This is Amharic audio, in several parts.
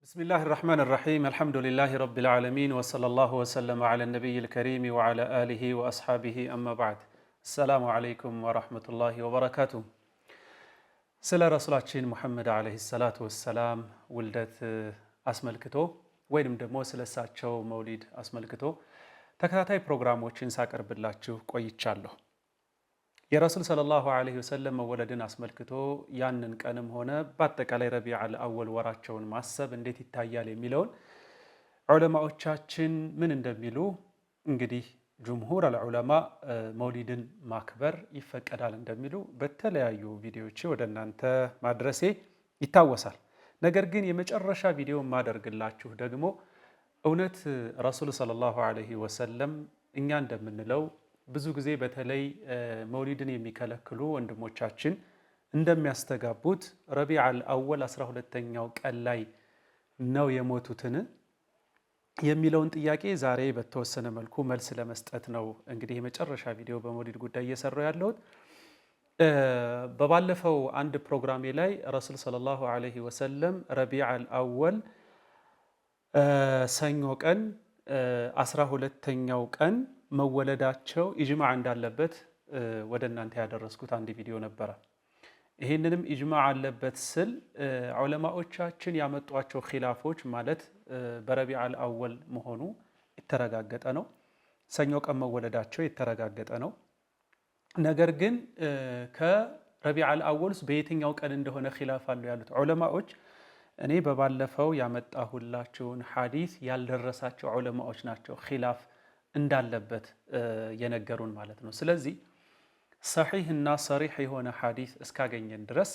بسم الله الرحمن الرحيم الحمد لله رب العالمين وصلى الله وسلم على النبي الكريم وعلى آله وأصحابه أما بعد السلام عليكم ورحمة الله وبركاته سلا رسولاتين محمد عليه الصلاة والسلام ولدت أسملكتو وينم دمو سلساتشو مولد أسملكتو تكتاتاي بروغراموچين ሳቀርብላችሁ ቆይቻለሁ የረሱል ሰለላሁ ዐለይሂ ወሰለም መወለድን አስመልክቶ ያንን ቀንም ሆነ በአጠቃላይ ረቢዑል አወል ወራቸውን ማሰብ እንዴት ይታያል የሚለውን ዑለማዎቻችን ምን እንደሚሉ እንግዲህ ጁምሁር አልዑለማ መውሊድን ማክበር ይፈቀዳል እንደሚሉ በተለያዩ ቪዲዮዎች ወደ እናንተ ማድረሴ ይታወሳል። ነገር ግን የመጨረሻ ቪዲዮ ማደርግላችሁ ደግሞ እውነት ረሱል ሰለላሁ ዐለይሂ ወሰለም እኛ እንደምንለው ብዙ ጊዜ በተለይ መውሊድን የሚከለክሉ ወንድሞቻችን እንደሚያስተጋቡት ረቢዑል አወል 12ኛው ቀን ላይ ነው የሞቱትን የሚለውን ጥያቄ ዛሬ በተወሰነ መልኩ መልስ ለመስጠት ነው እንግዲህ የመጨረሻ ቪዲዮ በመውሊድ ጉዳይ እየሰራሁ ያለሁት። በባለፈው አንድ ፕሮግራሜ ላይ ረሱል ሰለላሁ ዐለይሂ ወሰለም ረቢዑል አወል ሰኞ ቀን 12ኛው ቀን መወለዳቸው ኢጅማዕ እንዳለበት ወደ እናንተ ያደረስኩት አንድ ቪዲዮ ነበረ። ይህንንም ኢጅማዕ አለበት ስል ዑለማዎቻችን ያመጧቸው ኺላፎች ማለት በረቢዑል አወል መሆኑ የተረጋገጠ ነው። ሰኞ ቀን መወለዳቸው የተረጋገጠ ነው። ነገር ግን ከረቢዑል አወል ውስጥ በየትኛው ቀን እንደሆነ ኺላፍ አለው ያሉት ዑለማዎች እኔ በባለፈው ያመጣሁላችሁን ሐዲስ ያልደረሳቸው ዑለማዎች ናቸው ኺላፍ እንዳለበት የነገሩን ማለት ነው። ስለዚህ ሰሒህ እና ሰሪሕ የሆነ ሐዲስ እስካገኘን ድረስ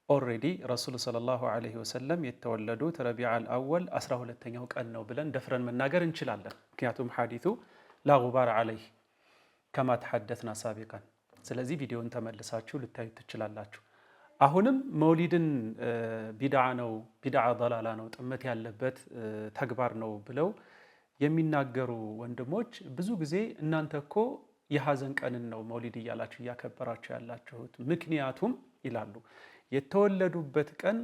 ኦልሬዲ ረሱል ሰለላሁ ዐለይሂ ወሰለም የተወለዱት ረቢዑል አወል 12ኛው ቀን ነው ብለን ደፍረን መናገር እንችላለን። ምክንያቱም ሐዲሱ ላ ጉባር ዐለይህ ከማ ተሐደስና ሳቢቀን። ስለዚህ ቪዲዮን ተመልሳችሁ ልታዩት ትችላላችሁ። አሁንም መውሊድን ቢድዓ ነው፣ ቢድዓ ضላላ ነው፣ ጥመት ያለበት ተግባር ነው ብለው የሚናገሩ ወንድሞች ብዙ ጊዜ እናንተ እኮ የሐዘን ቀንን ነው መውሊድ እያላችሁ እያከበራችሁ ያላችሁት፣ ምክንያቱም ይላሉ የተወለዱበት ቀን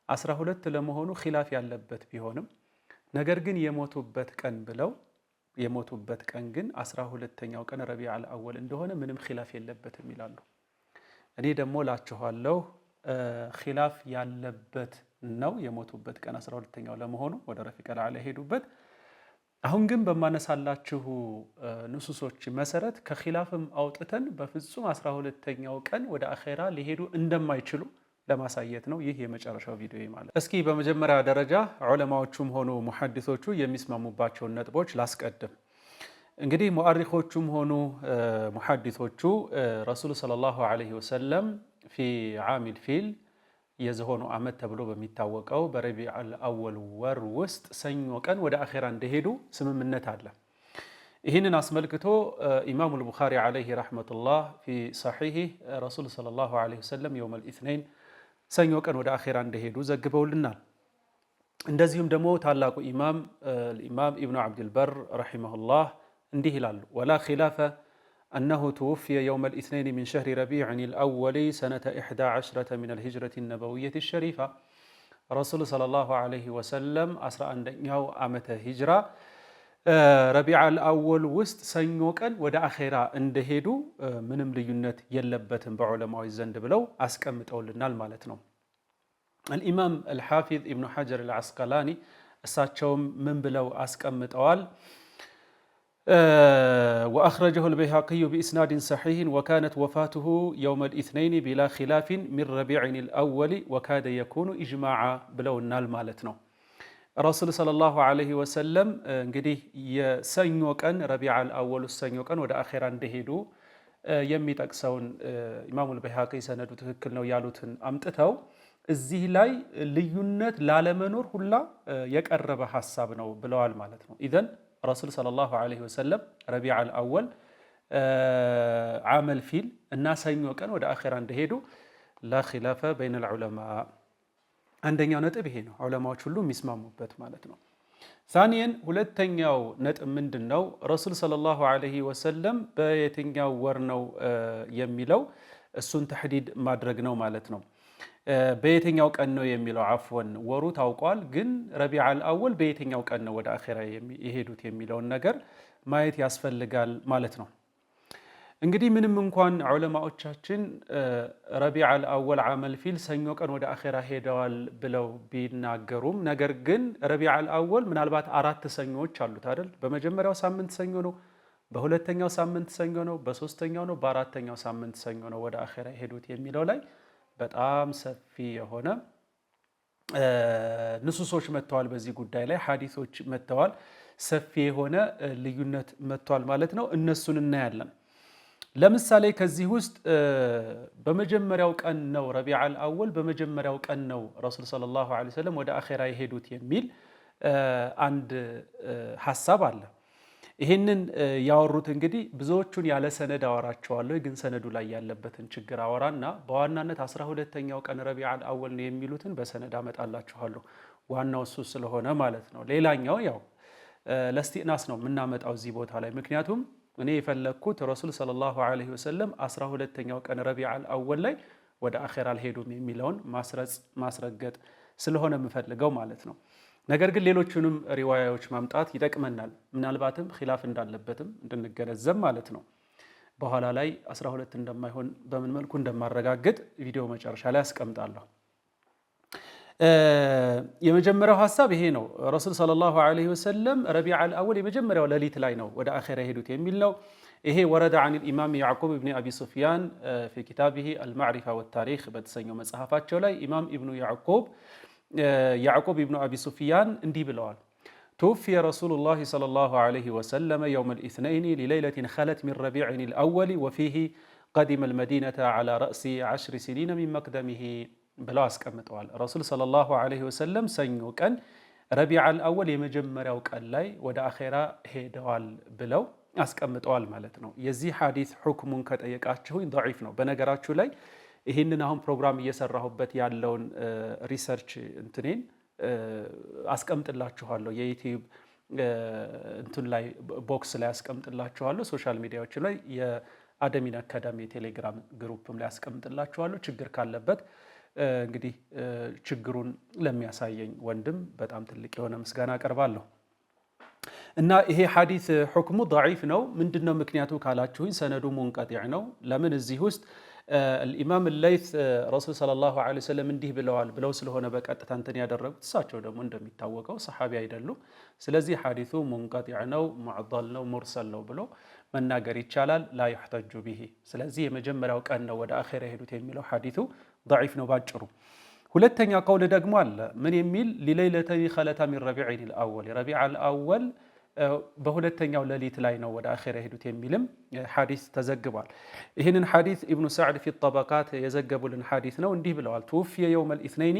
12 ለመሆኑ ኺላፍ ያለበት ቢሆንም ነገር ግን የሞቱበት ቀን ብለው የሞቱበት ቀን ግን 12ኛው ቀን ረቢዑል አወል እንደሆነ ምንም ኺላፍ የለበትም ይላሉ። እኔ ደግሞ ላችኋለሁ ኺላፍ ያለበት ነው የሞቱበት ቀን 12ኛው ለመሆኑ ወደ ረፊቀል አዕላ ሄዱበት። አሁን ግን በማነሳላችሁ ንሱሶች መሰረት ከኺላፍም አውጥተን በፍጹም 12ኛው ቀን ወደ አኼራ ሊሄዱ እንደማይችሉ ለማሳየት ነው ይህ የመጨረሻው ቪዲዮ ማለት። እስኪ በመጀመሪያ ደረጃ ዑለማዎቹም ሆኑ ሙሐዲሶቹ የሚስማሙባቸውን ነጥቦች ላስቀድም። እንግዲህ ሙአሪኾቹም ሆኑ ሙሐዲሶቹ ረሱል ሰለላሁ ዐለይሂ ወሰለም ፊ ዓሚል ፊል የዝሆኑ ዓመት ተብሎ በሚታወቀው በረቢዑል አወል ወር ውስጥ ሰኞ ቀን ወደ አኼራ እንደሄዱ ስምምነት አለ። ይህንን አስመልክቶ ኢማሙል ቡኻሪ ዐለይሂ ረሕመቱላህ ፊ ሰሒህ ረሱል ሰለላሁ ዐለይሂ ወሰለም የውመል ኢስነይን ሰኞ ቀን ወደ አኼራ እንደሄዱ ዘግበውልናል። እንደዚሁም ደግሞ ታላቁ ኢማም ኢብኑ ዐብድልበር ረሒመሁላህ እንዲህ ይላሉ ወላ ኺላፈ أنه توفي يوم الاثنين من شهر ربيع الأول سنة 11 من الهجرة النبوية الشريفة رسول صلى الله عليه وسلم 11ኛው ዓመተ ሂጅራ ረቢዑል አወል ውስጥ ሰኞ ቀን ወደ አኼራ እንደሄዱ ምንም ልዩነት የለበትም በዑለማዎች ዘንድ ብለው አስቀምጠውልናል ማለት ነው። አልኢማም አልሐፊዝ ኢብኑ ሐጀር አልዐስቀላኒ እሳቸውም ምን ብለው አስቀምጠዋል? وأخرجه البيهقي بإسناد صحيح وكانت وفاته يوم الاثنين بلا خلاف من ربيع الأول وكاد يكون إجماعا بلونا المالتنا رسول صلى الله عليه وسلم እንግዲህ የሰኞ ቀን ረቢዑል አወል ሰኞ ቀን ወደ አኼራ እንደሄዱ የሚጠቅሰውን ኢማሙል በይሃቂ ሰነዱ ትክክል ነው ያሉትን አምጥተው እዚህ ላይ ልዩነት ላለመኖር ሁላ የቀረበ ሐሳብ ነው ብለዋል ማለት ነው። ኢዘን ረሱል ሰለላሁ ዐለይሂ ወሰለም ረቢዑል አወል ዓመል ፊል እና ሰኞ ቀን ወደ አኼራ እንደሄዱ ላ ኺላፈ በይነል ዑለማ። አንደኛው ነጥብ ይሄ ነው፣ ዑለማዎች ሁሉ የሚስማሙበት ማለት ነው። ሳኒየን ሁለተኛው ነጥብ ምንድን ነው? ረሱል ሰለላሁ ዐለይሂ ወሰለም በየትኛው ወር ነው የሚለው እሱን ተሕዲድ ማድረግ ነው ማለት ነው። በየትኛው ቀን ነው የሚለው አፍወን ወሩ ታውቋል፣ ግን ረቢዓል አወል በየትኛው ቀን ነው ወደ አኼራ የሄዱት የሚለውን ነገር ማየት ያስፈልጋል ማለት ነው። እንግዲህ ምንም እንኳን ዑለማዎቻችን ረቢዓል አወል ዓመል ፊል ሰኞ ቀን ወደ አኼራ ሄደዋል ብለው ቢናገሩም ነገር ግን ረቢዓል አወል ምናልባት 4 ሰኞዎች አሉት አይደል? በመጀመሪያው ሳምንት ሰኞ ነው፣ በሁለተኛው ሳምንት ሰኞ ነው፣ በሶስተኛው ነው፣ በአራተኛው ሳምንት ሰኞ ነው ወደ አኼራ የሄዱት የሚለው ላይ በጣም ሰፊ የሆነ ንሱሶች መጥተዋል። በዚህ ጉዳይ ላይ ሐዲሶች መጥተዋል። ሰፊ የሆነ ልዩነት መጥቷል ማለት ነው። እነሱን እናያለን። ለምሳሌ ከዚህ ውስጥ በመጀመሪያው ቀን ነው ረቢዓል አወል በመጀመሪያው ቀን ነው ረሱል ሰለላሁ ዐለይሂ ወሰለም ወደ አኼራ የሄዱት የሚል አንድ ሐሳብ አለ። ይህንን ያወሩት እንግዲህ ብዙዎቹን ያለ ሰነድ አወራቸዋለሁ፣ ግን ሰነዱ ላይ ያለበትን ችግር አወራና በዋናነት 12ኛው ቀን ረቢዓል አወል ነው የሚሉትን በሰነድ አመጣላችኋለሁ። ዋናው እሱ ስለሆነ ማለት ነው። ሌላኛው ያው ለስቲናስ ነው የምናመጣው እዚህ ቦታ ላይ፣ ምክንያቱም እኔ የፈለግኩት ረሱል ሰለላሁ ዐለይሂ ወሰለም 12ኛው ቀን ረቢዓል አወል ላይ ወደ አኼራ አልሄዱም የሚለውን ማስረገጥ ስለሆነ የምፈልገው ማለት ነው። ነገር ግን ሌሎቹንም ሪዋያዎች ማምጣት ይጠቅመናል፣ ምናልባትም ኺላፍ እንዳለበትም እንድንገነዘብ ማለት ነው። በኋላ ላይ 12 እንደማይሆን በምን መልኩ እንደማረጋግጥ ቪዲዮ መጨረሻ ላይ አስቀምጣለሁ። የመጀመሪያው ሐሳብ ይሄ ነው። ረሱል ሰለላሁ ዐለይሂ ወሰለም ረቢዓል አወል የመጀመሪያው ሌሊት ላይ ነው ወደ አኼራ የሄዱት የሚል ነው። ይሄ ወረደ አን ኢማም ያዕቁብ ብን አቢ ሱፊያን ፊ ኪታቢሂ አልማዕሪፋ ወታሪክ በተሰኘው መጽሐፋቸው ላይ ኢማም ኢብኑ ያዕቁብ ኢብኑ አቢ ሱፊያን እንዲህ ብለዋል። ቱውፊየ ረሱሉላሂ ሰለላሁ ዐለይሂ ወሰለም የውመል ኢስነይኒ ሊለይለቲን ኸለት ሚን ረቢዕን አወል ወፊሂ ቀዲመል መዲነተ ዐላ ረእሲ 10 ሲኒነ ሚን መቅደሚሂ ብለው አስቀምጠዋል። ረሱል ሰለላሁ ዐለይሂ ወሰለም ሰኞ ቀን ረቢዓል አወል የመጀመሪያው ቀን ላይ ወደ አኼራ ሄደዋል ብለው አስቀምጠዋል ማለት ነው። የዚህ ሐዲስ ሁክሙን ከጠየቃችሁኝ ደዒፍ ነው። በነገራችሁ ላይ ይህንን አሁን ፕሮግራም እየሰራሁበት ያለውን ሪሰርች እንትኔን አስቀምጥላችኋለሁ። የዩቲዩብ እንትን ላይ ቦክስ ላይ አስቀምጥላችኋለሁ። ሶሻል ሚዲያዎች ላይ የአደሚን አካዳሚ የቴሌግራም ግሩፕም ላይ አስቀምጥላችኋለሁ። ችግር ካለበት እንግዲህ ችግሩን ለሚያሳየኝ ወንድም በጣም ትልቅ የሆነ ምስጋና አቀርባለሁ። እና ይሄ ሐዲስ ሁክሙ ደዒፍ ነው። ምንድነው ምክንያቱ ካላችሁኝ ሰነዱ ሙንቀጢዕ ነው። ለምን እዚህ ውስጥ الإمام الليث رسول صلى الله عليه وسلم እንዲህ ብለዋል ብለው ስለሆነ በቀጥታ እንትን ያደረጉት እሳቸው ደግሞ እንደሚታወቀው ሰሐቢ አይደሉም። ስለዚህ ሐዲሱ ሙንቀጢዕ ነው፣ ሙዕደል ነው፣ ሙርሰል ነው ብሎ መናገር ይቻላል። ላ يحتج به። ስለዚህ የመጀመሪያው ቀን ነው ወደ አኼራ ሄዱት የሚለው ሐዲሱ ضعيف ነው ባጭሩ። ሁለተኛ ቀውል ደግሞ አለ ምን የሚል ሊለይለተይ ኸለታ ሚን ረቢዕን አልአወል ረቢዓል አወል በሁለተኛው ሌሊት ላይ ነው ወደ አኼራ ሄዱት የሚልም ሐዲስ ተዘግቧል። ይህንን ሐዲስ ኢብኑ ሰዕድ ፊ ጠበቃት የዘገቡልን ሐዲስ ነው። እንዲህ ብለዋል ተወፊየ የውመል ኢስነይኒ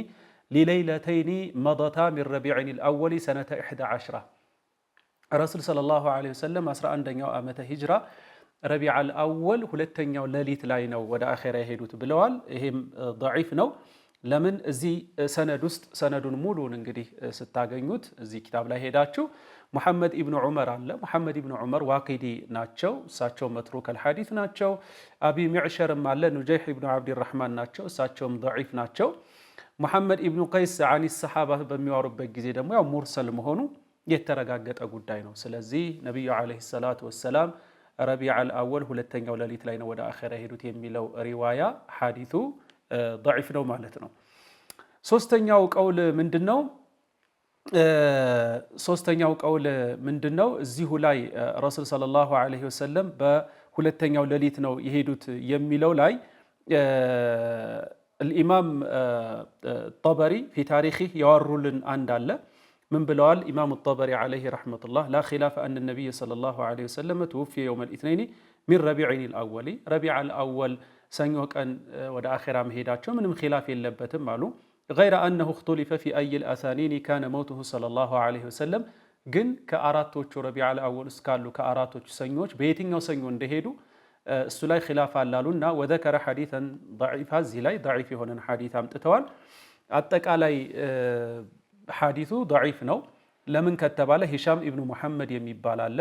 ሊለይለተይኒ መደታ ሚን ረቢዕን አልአወል ሰነተ 11 ረሱል ሰለላሁ ዐለይሂ ወሰለም 11ኛው ዓመተ ሂጅራ ረቢዓል አወል ሁለተኛው ሌሊት ላይ ነው ወደ አኼራ የሄዱት ብለዋል። ይሄም ደዒፍ ነው። ለምን እዚህ ሰነድ ውስጥ ሰነዱን ሙሉን እንግዲህ ስታገኙት እዚህ ኪታብ ላይ ሄዳችሁ ሙሐመድ ኢብኑ ዑመር አለ። ሙሐመድ ኢብኑ ዑመር ዋቂዲ ናቸው፣ እሳቸው መትሩከል ሐዲስ ናቸው። አቢ ሚዕሸርም አለ፣ ኑጀይሕ ኢብኑ ዓብድራሕማን ናቸው፣ እሳቸውም ደዒፍ ናቸው። ሙሐመድ ኢብኑ ቀይስ አኒ ሰሓባ በሚዋሩበት ጊዜ ደግሞ ያው ሙርሰል መሆኑ የተረጋገጠ ጉዳይ ነው። ስለዚህ ነቢዩ ዓለይሂ ሰላቱ ወሰላም ረቢዓል አወል ሁለተኛው ሌሊት ላይ ነው ወደ አኼራ ሄዱት የሚለው ሪዋያ ሐዲሱ ደዒፍ ነው ማለት ነው። ሶስተኛው ቀውል ምንድነው? እዚሁ ላይ ረሱል ሰለላሁ ዐለይሂ ወሰለም በሁለተኛው ሌሊት ነው የሄዱት የሚለው ላይ الإمام الطبري في تاريخه ያወሩልን አንድ አለ። ምን ብለዋል? ኢማሙ الطبري عليه رحمة الله لا خلاف أن النبي صلى الله عليه وسلم توفي يوم الاثنين من ربيع الأول ربيع الأول ሰኞ ቀን ወደ አኼራ መሄዳቸው ምንም ኺላፍ የለበትም አሉ። غير أنه اختلف في أي الأثانين كان موته صلى الله عليه وسلم ግን ከአራቶቹ ረቢዓል አወል ውስጥ ካሉ ከአራቶቹ ሰኞች በየትኛው ሰኞ እንደሄዱ እሱ ላይ ኺላፍ አላሉና ወዘከረ ሐዲሰን ضعيفا እዚህ ላይ ضعيف የሆነን ሐዲስ አምጥተዋል። አጠቃላይ ሐዲሱ ضعيف ነው። ለምን ከተባለ ሂሻም ኢብኑ ሙሐመድ የሚባል አለ።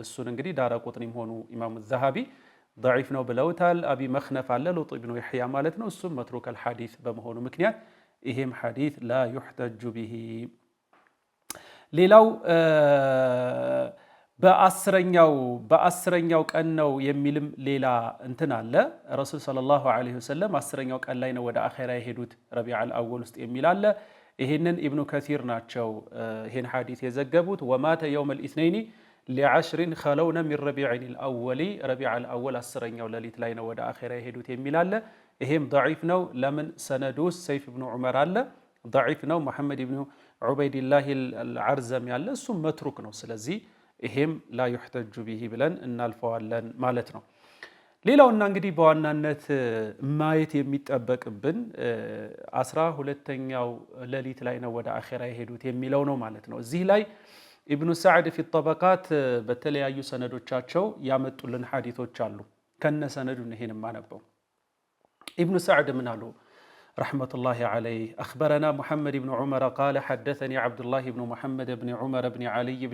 እሱን እንግዲህ ዳረቁጥኒም ሆኑ ኢማሙ ዘሃቢ ضعيف ነው ብለውታል። አቢ መክነፍ አለ ሉጥ ኢብኑ ይሕያ ማለት ነው። እሱም መትሩከል ሐዲስ በመሆኑ ምክንያት ይሄም ሐዲስ ላ ዩሕተጁ ቢሂ። ሌላው በአስረኛው ቀን ነው የሚልም ሌላ እንትን አለ። ረሱል ሰለላሁ ዐለይሂ ወሰለም 10ኛው ቀን ላይ ነው ወደ አኼራ የሄዱት ረቢዑል አወል ውስጥ የሚል አለ። ይህንን ኢብኑ ከሲር ናቸው ይህን ሐዲስ የዘገቡት። ወማተ የውመል ኢስነይኒ ሊዐሽሪን ኸለውነ ሚን ረቢዕል አወሊ ረቢዑል አወል 10ኛው ሌሊት ላይ ነው ወደ አኼራ የሄዱት የሚል አለ። ይሄም ደዒፍ ነው። ለምን? ሰነዱ ውስጥ ሰይፍ ኢብኑ ዑመር አለ፣ ደዒፍ ነው። መሐመድ ኢብኑ ዑበይድላህ አልዓርዘሚ ያለ እሱም መትሩክ ነው። ስለዚህ ይሄም ላ ዩሕተጁ ቢሂ ብለን እናልፈዋለን ማለት ነው። ሌላውና እንግዲህ በዋናነት ማየት የሚጠበቅብን 12ኛው ሌሊት ላይ ነው ወደ አኼራ የሄዱት የሚለው ነው ማለት ነው። እዚህ ላይ ኢብኑ ሰዕድ ፊ ጠበቃት በተለያዩ ሰነዶቻቸው ያመጡልን ሐዲቶች አሉ። ከነ ሰነዱን ይሄን ማነበው ኢብኑ ሰዕድ ምን አሉ? ረሕመቱላሂ ዐለይህ አኽበረና ሙሐመድ ብኑ ዑመር ቃለ ሐደሰኒ ዐብዱላህ ብኑ ሙሐመድ ብኒ ዑመር ብኒ ዓሊይ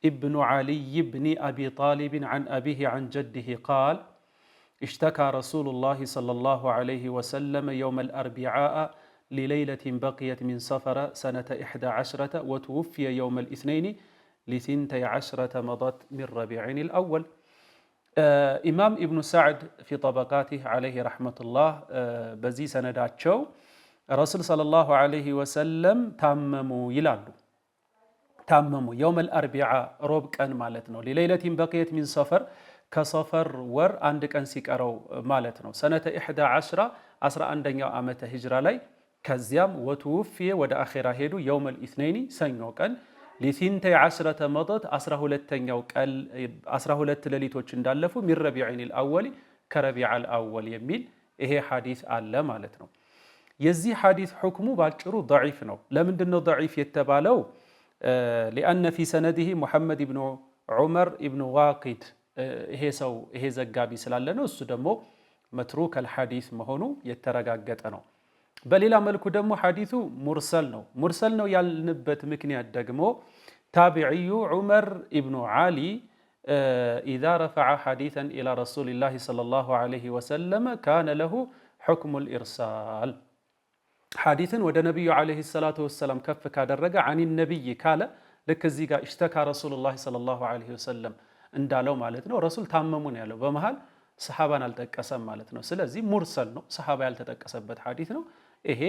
ابن علي بن أبي طالب عن أبيه عن جده قال اشتكى رسول الله صلى الله عليه وسلم يوم الأربعاء لليلة بقيت من صفر سنة 11 وتوفي يوم الاثنين ل12 مضت من ربيع الأول. إمام ابن سعد في طبقاته عليه رحمة الله بزي سنداتشو رسول صلى الله عليه وسلم تمموا يلالو ታመሙ የውመል አርቢዓ ሮብ ቀን ማለት ነው። ሊለይለቲን በቂየት ሚን ሰፈር ከሰፈር ወር አንድ ቀን ሲቀረው ማለት ነው። ሰነተ 11ኛው ዓመተ ሂጅራ ላይ ከዚያም ወትውፍየ ወደ አኼራ ሄዱ የውመል ኢስነይኒ ሰኞ ቀን ሊሲንተይ 10 መضት 12ኛው ቀን 12 ሌሊቶች እንዳለፉ ሚን ረቢዕል አወል ከረቢዕል አወል የሚል ይሄ ሐዲስ አለ ማለት ነው። የዚህ ሐዲስ ሁክሙ ባጭሩ ደዒፍ ነው። ለምንድን ነው ደዒፍ የተባለው? ሊአነ ፊ ሰነዲሂ ሙሐመድ ብኑ ዑመር ብኑ ዋቂድ ይሄ ዘጋቢ ስላለ ነው። እሱ ደግሞ መትሩከል ሐዲስ መሆኑ የተረጋገጠ ነው። በሌላ መልኩ ደግሞ ሐዲሱ ሙርሰል ነው። ሙርሰል ነው ያልንበት ምክንያት ደግሞ ታቢዕዩ ዑመር ብኑ ዓሊ ኢዛ ረፈዐ ሐዲሰን ኢላ ረሱሊላሂ ሰለላሁ ዐለይሂ ወሰለም ካነ ለሁ ሑክሙል ኢርሳል። ሐዲስን ወደ ነቢዩ ዓለይሂ ሰላቱ ወሰላም ከፍ ካደረገ አን ነቢይ ካለ ልክ እዚህ ጋር እሽተካ ረሱሉላሂ ሰለላሁ ዐለይሂ ወሰለም እንዳለው ማለት ነው። ረሱል ታመሙ ነው ያለው፣ በመሃል ሰሓባን አልጠቀሰም ማለት ነው። ስለዚህ ሙርሰል ነው፣ ሰሓባ ያልተጠቀሰበት ሐዲስ ነው። ይሄ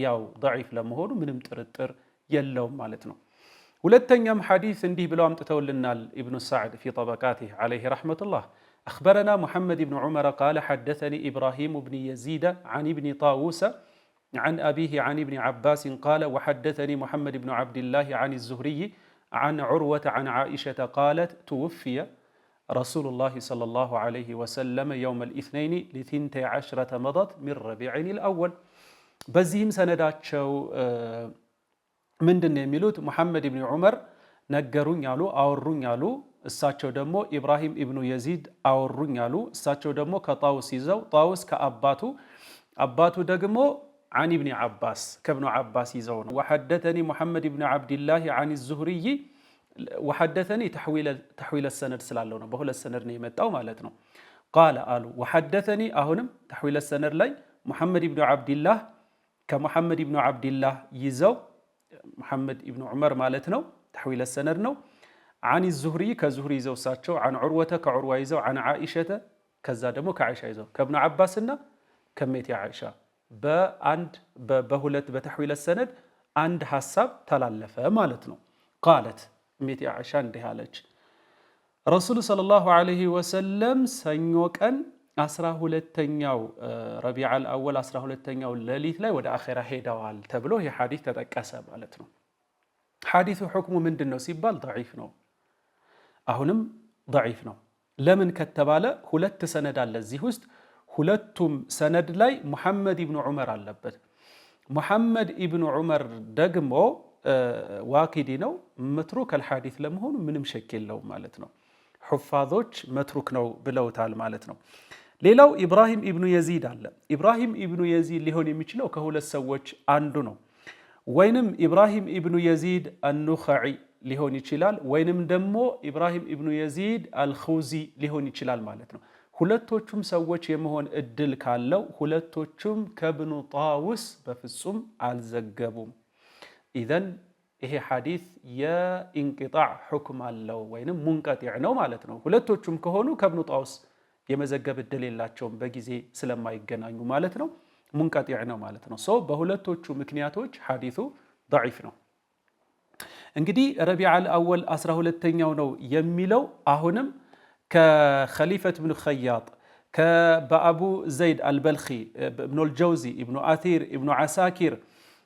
ያው ደዒፍ ለመሆኑ ምንም ጥርጥር የለውም ማለት ነው። ሁለተኛም ሐዲስ እንዲህ ብለው አምጥተውልናል ኢብኑ ሰዕድ ፊ ጠበቃቲህ ዓለይሂ ረሕመቱላህ አኽበረና ሙሐመድ ብኑ ዑመር ቃለ ሐደሰኒ ኢብራሂም ብኒ የዚድ ዐን ኢብኒ ጣውሰ عن أبيه عن ابن عباس قال وحدثني محمد بن عبد الله عن الزهري عن عروة عن عائشة قالت توفي رسول الله صلى الله عليه وسلم يوم الاثنين ل12 مضت من ربيع الأول. بزيهم سندات شو من دن يميلوت محمد بن عمر نجرون يالو أورون يالو الساتشو دمو إبراهيم ابن يزيد أورون يالو الساتشو دمو كطاوس يزو طاوس كأباتو دقمو عن ابن عباس كابن عباس يزون. وحدثني محمد بن عبد الله عن الزهري وحدثني تحويل السند سلالونا بهول السند نيمتاو مالتنا قال قالوا وحدثني أهونم تحويل السند لي محمد بن عبد الله كمحمد بن عبد الله يزو محمد بن عمر مالتنا تحويل السند نو عن الزهري كزهري يزو ساتشو عن عروة كعروة يزو عن عائشة كذا دمو كعائشة يزو كابن عباسنا كميت يا عائشة በሁለት በተሕዊለ ሰነድ አንድ ሐሳብ ተላለፈ ማለት ነው። ቃለት ሚት ዓኢሻ እንዲህ አለች፣ ረሱሉ ሰለላሁ ዐለይሂ ወሰለም ሰኞ ቀን 12ኛው ረቢዑል አወል 12ኛው ሌሊት ላይ ወደ አኼራ ሄደዋል ተብሎ ይህ ሐዲስ ተጠቀሰ ማለት ነው። ሐዲሱ ሁክሙ ምንድን ነው ሲባል ደዒፍ ነው። አሁንም ደዒፍ ነው። ለምን ከተባለ ሁለት ሰነድ አለ እዚህ ውስጥ። ሁለቱም ሰነድ ላይ ሙሐመድ ኢብኑ ዑመር አለበት። ሙሐመድ ኢብኑ ዑመር ደግሞ ዋቂዲ ነው። መትሩከል ሐዲስ ለመሆኑ ምንም ሸክ የለውም ማለት ነው። ሑፋዞች መትሩክ ነው ብለውታል ማለት ነው። ሌላው ኢብራሂም ኢብኑ የዚድ አለ። ኢብራሂም ኢብኑ የዚድ ሊሆን የሚችለው ከሁለት ሰዎች አንዱ ነው። ወይንም ኢብራሂም ኢብኑ የዚድ አኑኸዒ ሊሆን ይችላል፣ ወይንም ደግሞ ኢብራሂም ኢብኑ የዚድ አልኹዚ ሊሆን ይችላል ማለት ነው። ሁለቶቹም ሰዎች የመሆን እድል ካለው ሁለቶቹም ከብኑ ጣውስ በፍጹም አልዘገቡም። ኢዘን ይሄ ሐዲስ የኢንቂጣዕ ሁክም አለው ወይንም ሙንቀጢዕ ነው ማለት ነው። ሁለቶቹም ከሆኑ ከብኑ ጣውስ የመዘገብ እድል የላቸውም በጊዜ ስለማይገናኙ ማለት ነው። ሙንቀጢዕ ነው ማለት ነው። በሁለቶቹ ምክንያቶች ሐዲሱ ደዒፍ ነው። እንግዲህ ረቢዓል አወል 12ኛው ነው የሚለው አሁንም ከኸሊፈት ብኑ ኸያጥ በአቡ ዘይድ አልበልኺ እብኑል ጀውዚ ኢብኑ አቲር ኢብኑ ዓሳኪር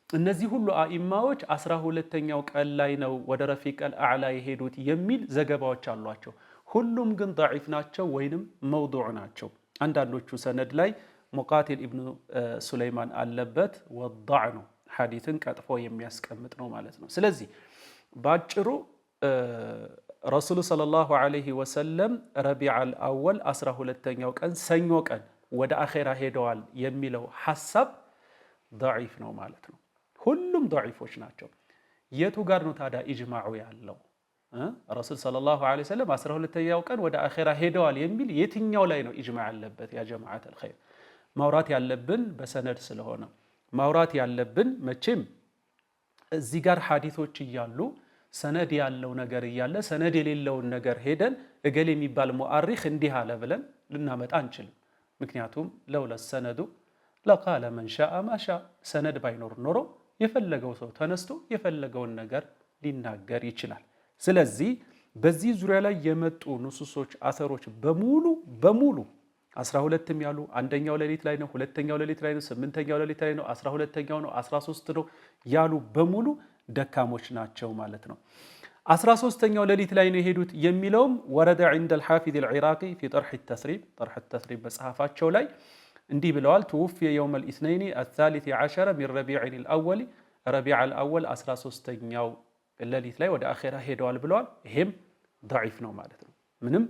እነዚህ ሁሉ አኢማዎች 12ኛው ቀን ላይ ነው ወደ ረፊቀል አዕላ የሄዱት የሚል ዘገባዎች አሏቸው። ሁሉም ግን ደዒፍ ናቸው ወይንም መውዱዕ ናቸው። አንዳንዶቹ ሰነድ ላይ ሙቃቲል ኢብኑ ሱለይማን አለበት ወዳዕ ነው፣ ሐዲትን ቀጥፎ የሚያስቀምጥ ነው ማለት ነው። ስለዚህ ባጭሩ ረሱሉ ሰለላሁ ዐለይሂ ወሰለም ረቢዓል አወል 12ኛው ቀን ሰኞ ቀን ወደ አኼራ ሄደዋል የሚለው ሐሳብ ደዒፍ ነው ማለት ነው። ሁሉም ደዒፎች ናቸው። የቱ ጋር ነው ታዲያ ኢጅማዑ ያለው? ረሱል ሰለላሁ ዐለይሂ ወሰለም 12ኛው ቀን ወደ አኼራ ሄደዋል የሚል የትኛው ላይ ነው ኢጅማዕ ያለበት? ያ ጀማዓተል ኸይር ማውራት ያለብን በሰነድ ስለሆነ ማውራት ያለብን መቼም እዚህ ጋር ሐዲቶች እያሉ ሰነድ ያለው ነገር እያለ ሰነድ የሌለውን ነገር ሄደን እገሌ የሚባል ሙአሪኽ እንዲህ አለ ብለን ልናመጣ አንችልም። ምክንያቱም ለውለ ሰነዱ ለቃለ መን ሻአ ማሻ፣ ሰነድ ባይኖር ኖሮ የፈለገው ሰው ተነስቶ የፈለገውን ነገር ሊናገር ይችላል። ስለዚህ በዚህ ዙሪያ ላይ የመጡ ንሱሶች አሰሮች በሙሉ 12ም ያሉ አንደኛው ሌሊት ላይ ነው፣ ሁለተኛው ሌሊት ላይ ነው፣ 8ኛው ሌሊት ላይ ነው፣ 12ኛው ነው፣ 13 ነው ያሉ በሙሉ ደካሞች ናቸው ማለት ነው። 13ኛው ሌሊት ላይ ነው የሄዱት የሚለውም ወረደ ዐንደ አልሓፊዝ አልዒራቂ ፊ ጠርሕ ተስሪብ መጽሐፋቸው ላይ እንዲህ ብለዋል። ትውፊየ የውም አልኢስነይኒ አሳሊሲ ዐሸረ ሚን ረቢዕል አወል፣ ረቢዕል አወል 13ኛው ሌሊት ላይ ወደ አኼራ ሄደዋል ብለዋል። ይሄም ደዒፍ ነው ማለት ነው። ምንም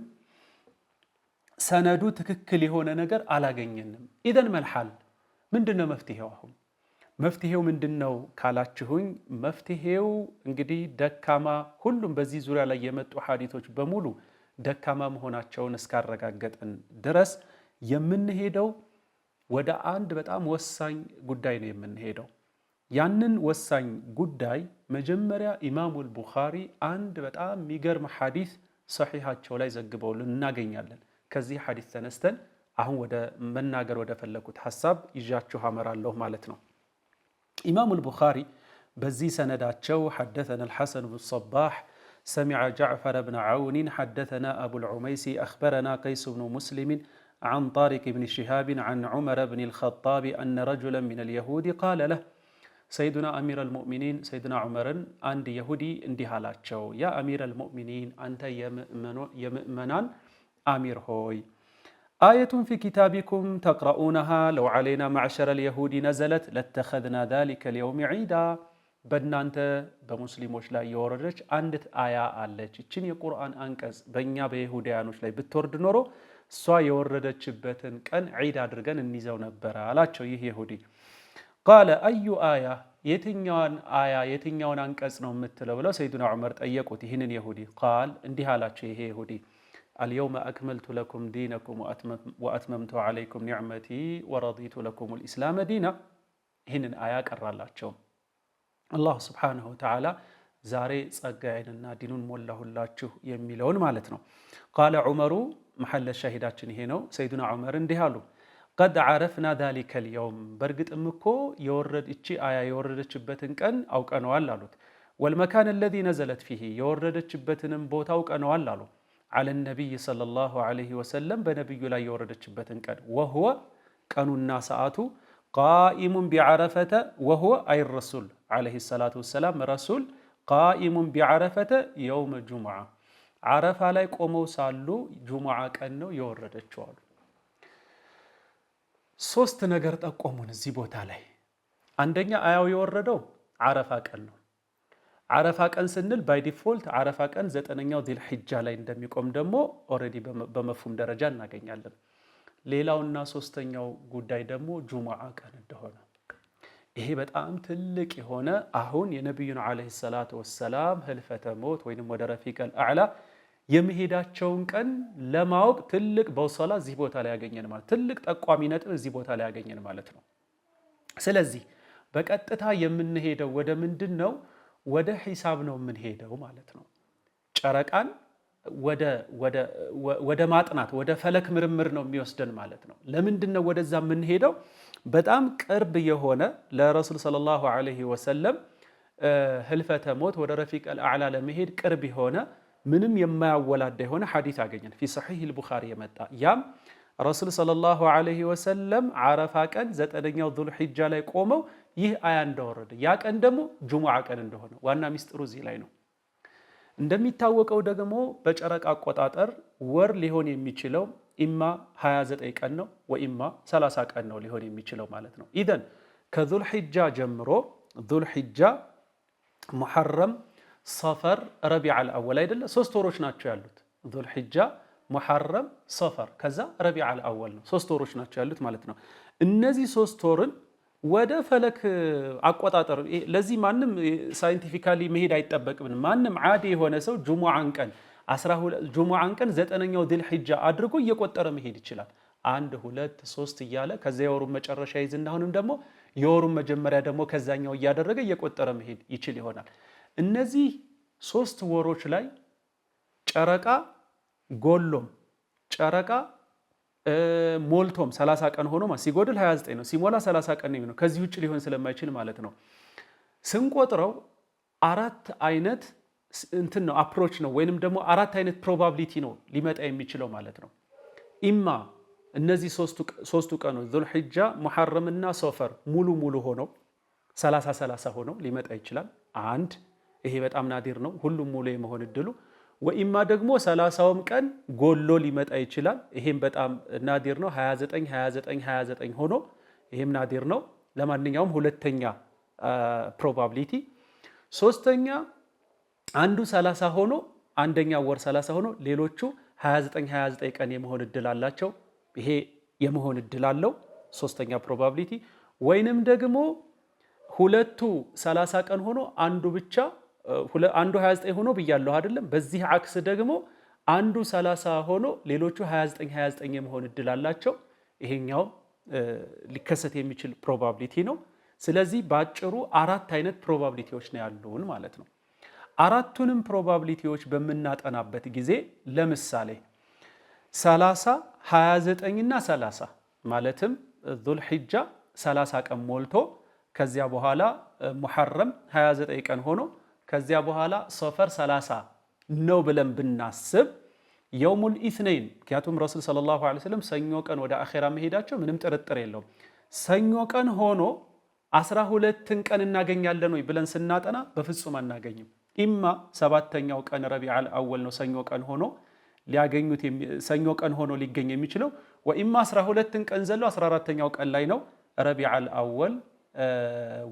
ሰነዱ ትክክል የሆነ ነገር አላገኘንም። ኢዘን መልሓል ምንድነው መፍትሄው? አሁን መፍትሄው ምንድነው ካላችሁኝ፣ መፍትሄው እንግዲህ ደካማ ሁሉም በዚህ ዙሪያ ላይ የመጡ ሐዲቶች በሙሉ ደካማ መሆናቸውን እስካረጋገጥን ድረስ የምንሄደው ወደ አንድ በጣም ወሳኝ ጉዳይ ነው የምንሄደው። ያንን ወሳኝ ጉዳይ መጀመሪያ ኢማሙል ቡኻሪ አንድ በጣም የሚገርም ሐዲስ ሰሒሓቸው ላይ ዘግበውልን እናገኛለን። ከዚህ ሐዲስ ተነስተን አሁን ወደ መናገር ወደ ፈለኩት ሐሳብ ይዣችሁ አመራለሁ ማለት ነው። ኢማሙል ቡኻሪ በዚህ ሰነዳቸው ሐደተና አልሐሰን ብኑ ሰባሕ ሰሚዐ ጀዕፈር ብነ ዐውንን ሐደተና አቡል ዑመይሲ አኽበረና ቀይስ ብኑ ሙስሊምን ዐን ጣሪቅ ብን ሽሃብን ዐን ዑመር ብን አልኸጣብ አነ ረጁለን ሚነል የሁድ ቃለ ለህ፣ ሰይዱና አሚረል ሙእሚኒን ሰይዱና ዑመርን አንድ የሁዲ እንዲህ አላቸው፣ ያ አሚረል ሙእሚኒን አንተ የምእመናን አሚር ሆይ፣ አየቱን ፊ ኪታቢኩም ተቅረኡነሃ ለው ዐለይና ማዕሸረል የሁዲ ነዘለት ለተኸዝና ዛሊከ ልየውም ዒዳ፣ በእናንተ በሙስሊሞች ላይ የወረደች አንዲት አያ አለች። ይችን የቁርአን አንቀጽ በእኛ በይሁዳያኖች ላይ ብትወርድ ኖሮ እሷ የወረደችበትን ቀን ዒድ አድርገን እንይዘው ነበረ አላቸው ይህ የሁዲ። ቃለ አዩ አያ፣ የትኛውን አያ የትኛውን አንቀጽ ነው የምትለው ብለው ሰይዱና ዑመር ጠየቁት ይህንን የሁዲ። ቃል እንዲህ አላቸው ይሄ የሁዲ አልየውመ አክመልቱ ለኩም ዲነኩም ወአትመምቱ ዐለይኩም ኒዕመቲ ወረዲቱ ለኩም ልኢስላመ ዲና። ይህንን አያ ቀራላቸው አላሁ ስብሓነሁ ወተዓላ ዛሬ ጸጋዬንና ዲኑን ሞላሁላችሁ የሚለውን ማለት ነው። ቃለ ዑመሩ መሐለ ሻሂዳችን ይሄ ነው። ሰይዱና ዑመር እንዲህ አሉ፣ ቀድ ዐረፍና ዛሊከ ልየውም፣ በእርግጥም እኮ እቺ አያ የወረደችበትን ቀን አውቀነዋል አሉት። ወልመካን አለዚ ነዘለት ፊሂ፣ የወረደችበትንም ቦታ አውቀነዋል አሉ። ዐለ ነቢይ ሰለላሁ ዐለይሂ ወሰለም፣ በነቢዩ ላይ የወረደችበትን ቀን። ወሁወ ቀኑና ሰዓቱ ቃኢሙን ቢዐረፈተ፣ ወሁወ አይ ረሱል ዐለይሂ ሰላቱ ወሰላም ረሱል ቃኢሙን ቢዐረፈተ የውመ ጁሙዓ፣ ዓረፋ ላይ ቆመው ሳሉ ጁሙዓ ቀን ነው የወረደችው አሉ። ሶስት ነገር ጠቆሙን እዚህ ቦታ ላይ። አንደኛ አያው የወረደው ዓረፋ ቀን ነው። ዓረፋ ቀን ስንል ባይ ዲፎልት ዓረፋ ቀን 9ኛው ዚልሒጃ ላይ እንደሚቆም ደግሞ ኦልሬዲ በመፍሁም ደረጃ እናገኛለን። ሌላውና ሶስተኛው ጉዳይ ደግሞ ጁሙዓ ቀን እንደሆነ፣ ይሄ በጣም ትልቅ የሆነ አሁን የነቢዩን ዓለይሂ ሰላቱ ወሰላም ህልፈተ ሞት ወይንም ወደ ረፊቀል አዕላ የመሄዳቸውን ቀን ለማወቅ ትልቅ በውሰላ እዚህ ቦታ ላይ ያገኘን ማለት ትልቅ ጠቋሚ ነጥብ እዚህ ቦታ ላይ ያገኘን ማለት ነው። ስለዚህ በቀጥታ የምንሄደው ወደ ምንድን ነው? ወደ ሂሳብ ነው የምንሄደው ማለት ነው። ጨረቃን ወደ ማጥናት ወደ ፈለክ ምርምር ነው የሚወስደን ማለት ነው። ለምንድን ነው ወደዛ የምንሄደው? በጣም ቅርብ የሆነ ለረሱል ሰለላሁ ዐለይሂ ወሰለም ህልፈተ ሞት ወደ ረፊቀል አዕላ ለመሄድ ቅርብ የሆነ ምንም የማያወላዳ የሆነ ሐዲስ አገኘን ፊ ሰሒህ አልቡኻሪ የመጣ ያም ረሱል ሰለላሁ ዐለይሂ ወሰለም ዓረፋ ቀን 9ኛው ዙልሒጃ ላይ ቆመው ይህ አያ እንደወረደ ያ ቀን ደግሞ ጁሙዓ ቀን እንደሆነ ዋና ሚስጥሩ እዚህ ላይ ነው። እንደሚታወቀው ደግሞ በጨረቃ አቆጣጠር ወር ሊሆን የሚችለው ኢማ 29 ቀን ነው ወኢማ 30 ቀን ነው ሊሆን የሚችለው ማለት ነው። ኢዘን ከዙልሒጃ ጀምሮ ዙልሒጃ፣ ሙሐረም፣ ሰፈር፣ ረቢዐል አወል አይደለ 3 ወሮች ናቸው ያሉት። ዙልሒጃ፣ ሙሐረም፣ ሰፈር ከዛ ረቢዐል አወል ነው 3 ወሮች ናቸው ያሉት ማለት ነው። እነዚህ 3 ወርን ወደ ፈለክ አቆጣጠር ለዚህ ማንም ሳይንቲፊካሊ መሄድ አይጠበቅብንም። ማንም ዓዲ የሆነ ሰው ጁሙዓን ቀን 9ኛው ዙልሒጃ አድርጎ እየቆጠረ መሄድ ይችላል። 1 2 3 እያለ ከዚያ የወሩን መጨረሻ ይዝና አሁንም ደግሞ የወሩን መጀመሪያ ደግሞ ከዛኛው እያደረገ እየቆጠረ መሄድ ይችል ይሆናል። እነዚህ 3 ወሮች ላይ ጨረቃ ጎሎም ጨረቃ ሞልቶም 30 ቀን ሆኖ ሲጎድል 29 ነው፣ ሲሞላ 30 ቀን ነው። ከዚህ ውጭ ሊሆን ስለማይችል ማለት ነው። ስንቆጥረው 4 አይነት እንትን ነው አፕሮች ነው ወይንም ደግሞ 4 አይነት ፕሮባቢሊቲ ነው ሊመጣ የሚችለው ማለት ነው። ኢማ እነዚህ 3ቱ ቀኖች ዙልሒጃ፣ ሙሐረምና ሶፈር ሙሉ ሆነው 30 ሆነው ሊመጣ ይችላል። አንድ ይሄ በጣም ናዲር ነው ሁሉም ሙሉ የመሆን እድሉ። ወኢማ ደግሞ 30ውም ቀን ጎሎ ሊመጣ ይችላል። ይሄም በጣም ናዲር ነው 29 ሆኖ ይሄም ናዲር ነው። ለማንኛውም ሁለተኛ ፕሮባቢሊቲ። ሶስተኛ አንዱ 30 ሆኖ አንደኛ ወር 30 ሆኖ ሌሎቹ 29 ቀን የመሆን እድል አላቸው። ይሄ የመሆን እድል አለው ሶስተኛ ፕሮባቢሊቲ። ወይንም ደግሞ ሁለቱ 30 ቀን ሆኖ አንዱ ብቻ አንዱ 29 ሆኖ ብያለሁ አይደለም። በዚህ አክስ ደግሞ አንዱ 30 ሆኖ ሌሎቹ 29 የመሆን እድል አላቸው። ይሄኛው ሊከሰት የሚችል ፕሮባቢሊቲ ነው። ስለዚህ ባጭሩ 4 አይነት ፕሮባቢሊቲዎች ነው ያሉን ማለት ነው። 4ቱንም ፕሮባቢሊቲዎች በምናጠናበት ጊዜ ለምሳሌ 30 29 እና 30 ማለትም ዙልሒጃ 30 ቀን ሞልቶ ከዚያ በኋላ ሙሐረም 29 ቀን ሆኖ ከዚያ በኋላ ሶፈር 30 ነው ብለን ብናስብ የውሙል ኢስነይን ምክንያቱም ረሱል ሰለላሁ ዐለይሂ ወሰለም ሰኞ ቀን ወደ አኼራ መሄዳቸው ምንም ጥርጥር የለውም። ሰኞ ቀን ሆኖ 12ን ቀን እናገኛለን ወይ ብለን ስናጠና በፍጹም አናገኝም። ኢማ 7ኛው ቀን ረቢዐል አወል ነው ሰኞ ቀን ሆኖ ሊያገኙት ሰኞ ቀን ሆኖ ሊገኝ የሚችለው ወኢማ 12ን ቀን ዘሎ 14ኛው ቀን ላይ ነው ረቢዐል አወል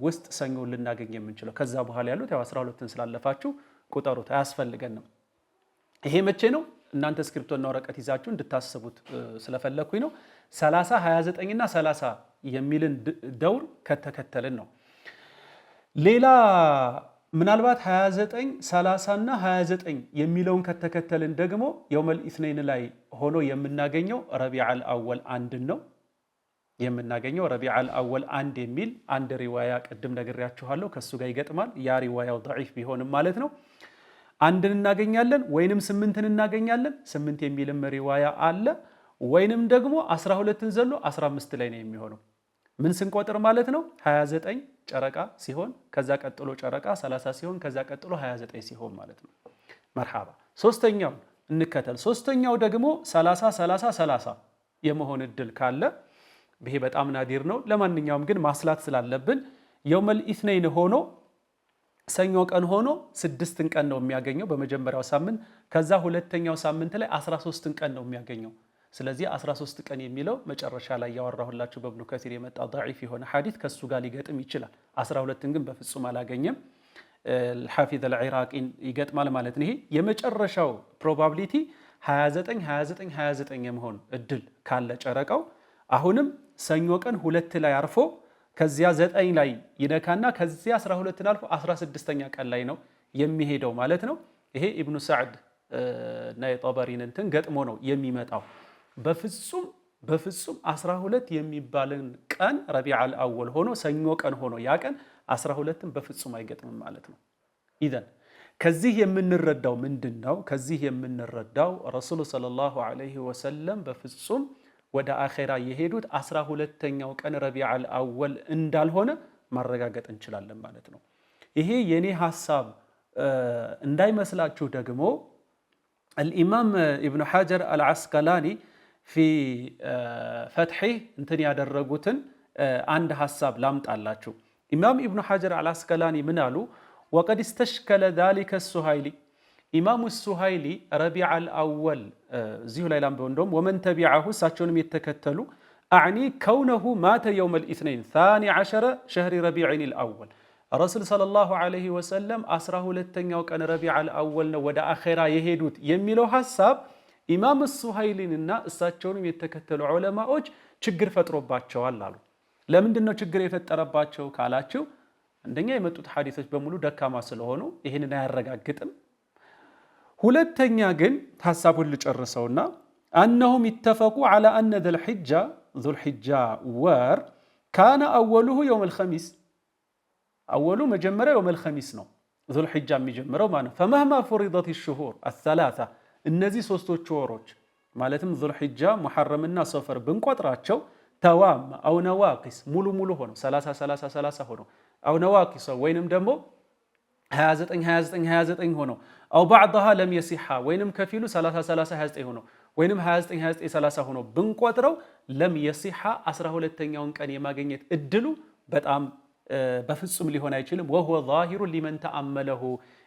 ውስጥ ሰኞ ልናገኝ የምንችለው። ከዛ በኋላ ያሉት ያው 12ን ስላለፋችሁ ቁጠሩት አያስፈልገንም። ይሄ መቼ ነው? እናንተ ስክሪፕቶና ወረቀት ይዛችሁ እንድታስቡት ስለፈለኩኝ ነው። 30 29 እና 30 የሚልን ደውር ከተከተልን ነው። ሌላ ምናልባት 29 30 እና 29 የሚለውን ከተከተልን ደግሞ የውመል ኢስነይን ላይ ሆኖ የምናገኘው ረቢዐል አወል አንድን ነው የምናገኘው። ረቢዐል አወል አንድ የሚል አንድ ሪዋያ ቅድም ነግሬያችኋለሁ ከሱ ጋር ይገጥማል። ያ ሪዋያው ضعيف ቢሆንም ማለት ነው። አንድን እናገኛለን ወይንም 8ን እናገኛለን። 8 የሚልም ሪዋያ አለ። ወይንም ደግሞ 12ን ዘሎ 15 ላይ ነው የሚሆነው። ምን ስንቆጥር ማለት ነው 29 ጨረቃ ሲሆን ከዛ ቀጥሎ ጨረቃ 30 ሲሆን ከዛ ቀጥሎ 29 ሲሆን ማለት ነው። መርሐባ። ሶስተኛው እንከተል። ሶስተኛው ደግሞ 30 30 30 የመሆን እድል ካለ ይሄ በጣም ናዲር ነው። ለማንኛውም ግን ማስላት ስላለብን የውመል ኢስነይን ሆኖ ሰኞ ቀን ሆኖ 6ን ቀን ነው የሚያገኘው በመጀመሪያው ሳምንት። ከዛ ሁለተኛው ሳምንት ላይ 13ን ቀን ነው የሚያገኘው። ስለዚህ 13 ቀን የሚለው መጨረሻ ላይ ያወራሁላችሁ በኢብኑ ከሲር የመጣ ضعيف የሆነ ሐዲስ ከሱ ጋር ሊገጥም ይችላል። 12ን ግን በፍጹም አላገኘም። الحافظ العراقي ይገጥማል ማለት ነው። ይሄ የመጨረሻው ፕሮባቢሊቲ 29 29 29 የመሆን እድል ካለ ጨረቃው አሁንም ሰኞ ቀን 2 ላይ አርፎ ከዚያ 9 ላይ ይነካና ከዚያ 12ን አልፎ 16ኛ ቀን ላይ ነው የሚሄደው ማለት ነው። ይሄ ኢብኑ ሰዕድ እና የጠበሪን እንትን ገጥሞ ነው የሚመጣው። በፍጹም 12 የሚባልን ቀን ረቢዑል አወል ሆኖ ሰኞ ቀን ሆኖ ያ ቀን 12ን በፍጹም አይገጥምም ማለት ነው። ኢዘን ከዚህ የምንረዳው ምንድነው? ከዚህ የምንረዳው ረሱሉ ሰለላሁ ዐለይሂ ወሰለም በፍጹም ወደ አኼራ የሄዱት 12ኛው ቀን ረቢዑል አወል እንዳልሆነ ማረጋገጥ እንችላለን ማለት ነው። ይሄ የኔ ሐሳብ እንዳይመስላችሁ ደግሞ አልኢማም ኢብኑ ሐጀር አልዓስቀላኒ ፊ ፈትሒህ እንትን ያደረጉትን አንድ ሐሳብ ላምጣላችሁ። ኢማም ኢብኑ ሐጀር አልዓስቀላኒ ምን አሉ? ወቀድ እስተሽከለ ዛሊከ ሱሃይሊ ኢማሙ ሱሃይሊ ረቢዑል አወል እዚሁ ላይ ላምበው እንደውም ወመን ተቢዐሁ እሳቸውንም የተከተሉ አዕኒ ከውነሁ ማተ የውመል ኢስነይን ታኒ ዐሸረ ሸህሪ ረቢዕል አወል ረሱል ሰለላሁ ዐለይሂ ወሰለም 12ኛው ቀን ረቢዑል አወል ነው ወደ አኼራ የሄዱት የሚለው ሐሳብ ኢማም ሱሃይሊንና እሳቸውንም የተከተሉ ዑለማዎች ችግር ፈጥሮባቸዋል አሉ። ለምንድን ነው ችግር የፈጠረባቸው ካላችሁ፣ አንደኛ የመጡት ሐዲሶች በሙሉ ደካማ ስለሆኑ ይህንን አያረጋግጥም። ሁለተኛ ግን ሐሳቡን ልጨርሰውና አነሁም ይተፈቁ ዐላ አነ ዙልሒጃ ወር ካነ አወሉሁ የውመል ኸሚስ አወሉ መጀመሪያ የውመል ኸሚስ ነው ዙልሒጃ የሚጀምረው ማለት። ፈመህማ ፉሪደት ሹሁር አሰላሳ እነዚህ ሶስቶቹ ወሮች ማለትም ዙልሒጃ ሙሐረምና ሶፈር ብንቆጥራቸው ተዋም አው ነዋቂስ ሙሉ ሆነው 30 ሆነው አው ነዋቂስ ወይንም ደግሞ 29 ሆነው አው ባዕضሃ ለም የሲሓ ወይንም ከፊሉ 30 ሆነው ወይንም 29 30 ሆነው ብንቆጥረው ለም የሲሓ 12ኛውን ቀን የማግኘት እድሉ በጣም በፍጹም ሊሆን አይችልም። ወሁወ ዛሂሩ ሊመን ተአመለሁ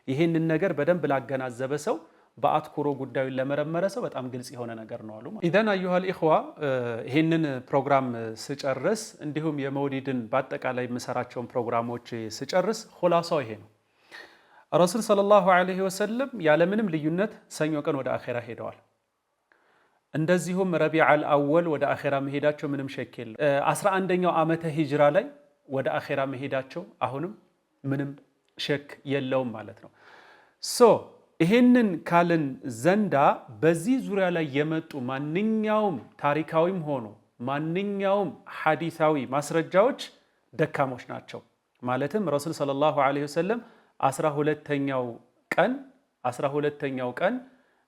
ይህንን ነገር በደንብ ላገናዘበ ሰው በአትኩሮ ጉዳዩን ለመረመረ ሰው በጣም ግልጽ የሆነ ነገር ነው አሉ። ኢዘን አዩሃል ኢኽዋ ይህንን ፕሮግራም ስጨርስ እንዲሁም የመውሊድን በአጠቃላይ የምሰራቸውን ፕሮግራሞች ስጨርስ ኹላሳው ይሄ ነው። ረሱል ሰለላሁ ዐለይሂ ወሰለም ያለምንም ልዩነት ሰኞ ቀን ወደ አኼራ ሄደዋል። እንደዚሁም ረቢዑል አወል ወደ አኼራ መሄዳቸው ምንም ሸክ የለም። 11ኛው ዓመተ ሂጅራ ላይ ወደ አኼራ መሄዳቸው አሁንም ምንም ሸክ የለውም ማለት ነው። ይሄንን ካልን ዘንዳ በዚህ ዙሪያ ላይ የመጡ ማንኛውም ታሪካዊም ሆኖ ማንኛውም ሐዲሳዊ ማስረጃዎች ደካሞች ናቸው። ማለትም ረሱል ሰለላሁ ዐለይሂ ወሰለም 12ኛው ቀን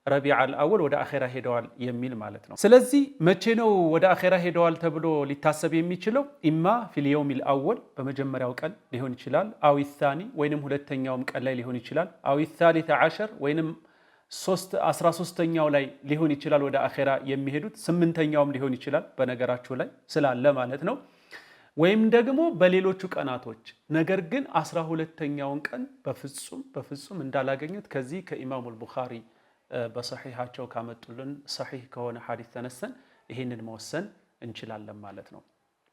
ረቢዑል አወል ወደ አኼራ ሄደዋል የሚል ማለት ነው። ስለዚህ መቼ ነው ወደ አኼራ ሄደዋል ተብሎ ሊታሰብ የሚችለው? ኢማ ፊል የውሚል አወል በመጀመሪያው ቀን ሊሆን ይችላል፣ አዊ ታኒ ወይንም ሁለተኛውም ቀን ላይ ሊሆን ይችላል፣ አዊ ታሊተ ዐሸር ወይንም 13ኛው ላይ ሊሆን ይችላል። ወደ አኼራ የሚሄዱት 8ኛውም ሊሆን ይችላል በነገራችሁ ላይ ስላለ ማለት ነው። ወይም ደግሞ በሌሎቹ ቀናቶች። ነገር ግን 12ኛውን ቀን በፍጹም እንዳላገኙት ከዚህ ከኢማሙል ቡኻሪ በሰሒሓቸው ካመጡልን ሰሒሕ ከሆነ ሐዲስ ተነስተን ይህንን መወሰን እንችላለን ማለት ነው።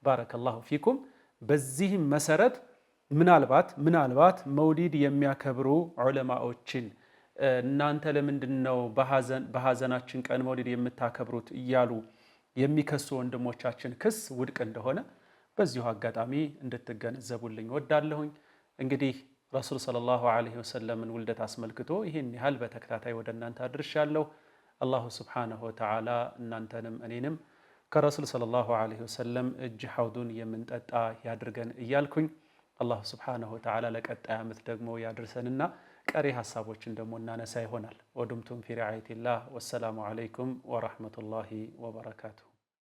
ባረከላሁ ፊኩም። በዚህም መሰረት ምናልባት መውሊድ የሚያከብሩ ዑለማዎችን እናንተ ለምንድን ነው በሐዘናችን ቀን መውሊድ የምታከብሩት እያሉ የሚከሱ ወንድሞቻችን ክስ ውድቅ እንደሆነ በዚሁ አጋጣሚ እንድትገነዘቡልኝ ወዳለሁኝ። እንግዲህ ረሱል ሰለላሁ ዐለይሂ ወሰለምን ውልደት አስመልክቶ ይህን ያህል በተከታታይ ወደ እናንተ አድርሻለሁ። አላሁ ስብሓነሁ ወተዓላ እናንተንም እኔንም ከረሱል ሰለላሁ ዐለይሂ ወሰለም እጅ ሐውዱን የምንጠጣ ያድርገን እያልኩኝ አላሁ ስብሓነሁ ወተዓላ ለቀጣይ ዓመት ደግሞ ያድርሰንና ቀሪ ሐሳቦችን ደግሞ እናነሳ ይሆናል። ወዱምቱም ፊ ሪዓየቲላህ። ወሰላሙ ዐለይኩም ወረሕመቱላሂ ወበረካቱሁ።